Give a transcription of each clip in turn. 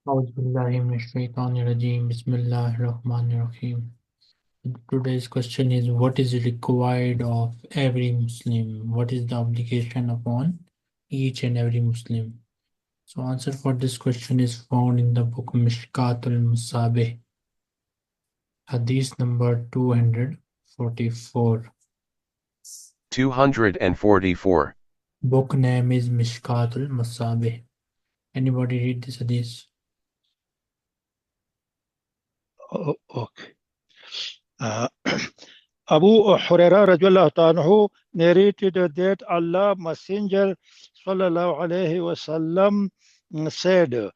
أعوذ بالله من الشيطان الرجيم. بسم الله الرحمن الرحيم. Today's question is, what is required of every Muslim? What is the obligation upon each and every Muslim? So answer for this question is found in the book Mishkat Al Masabih Hadith number 244. 244. Book name is Mishkat Al Masabih. Anybody read this hadith? Okay. Abu Hurairah radiallahu anhu narrated that Allah Messenger sallallahu alaihi wasallam said,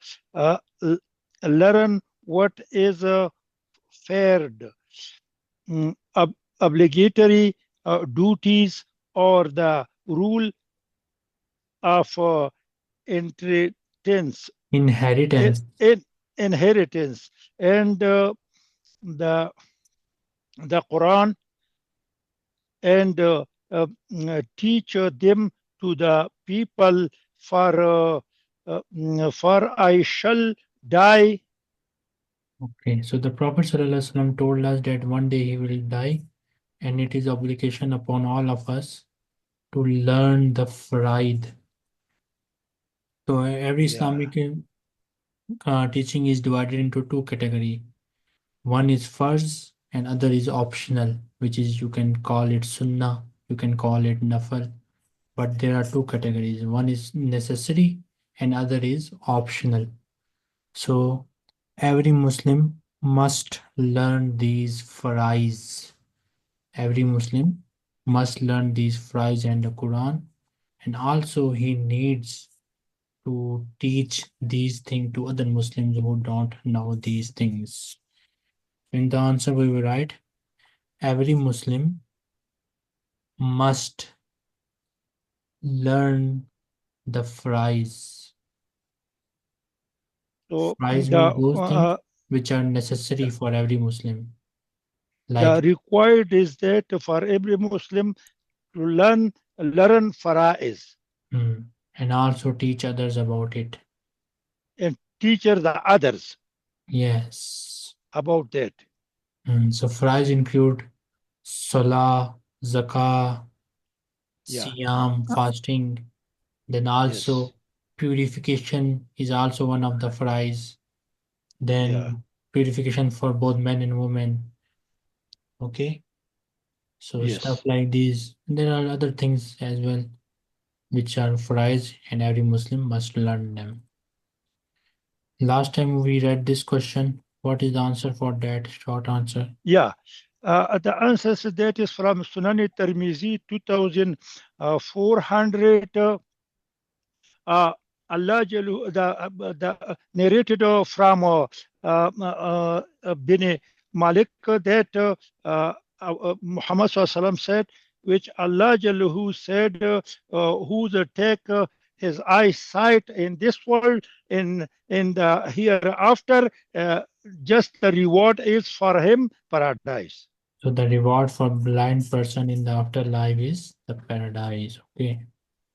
learn what is fared, obligatory duties or the rule of inheritance, Inheritance. inheritance, and the Quran, and teach them to the people, for I shall die. Okay, so the Prophet ﷺ told us that one day he will die, and it is obligation upon all of us to learn the faraid. So every Yeah. Islamic teaching is divided into two categories. One is farz and other is optional, which is you can call it sunnah, you can call it nafal, but there are two categories. One is necessary and other is optional. So every Muslim must learn these faraiz. Every Muslim must learn these faraiz and the Quran, and also he needs to teach these things to other Muslims who don't know these things. In the answer we will write, every Muslim must learn the faraiz. So Faraiz means those things which are necessary for every Muslim. the Like required is that for every Muslim to learn faraiz and also teach others about it. and teach the others Yes. about that. So faraiz include salah, zakah, Yeah. siyam, fasting. Then Yes. also purification is also one of the faraiz. Yeah. Then purification for both men and women. Okay. So stuff Yes. like these. There are other things as well which are faraiz and every Muslim must learn them. Last time we read this question. What is the answer for that? Short answer. Yeah. The answer that is from Sunan Tirmizi 2400. Allah Jalu, the narrated from bin Malik that Muhammad Sallallahu said, which Allah Jaluhu said, who's take his eyesight in this world, in the hereafter, just the reward is for him paradise. So the reward for blind person in the afterlife is the paradise. Okay.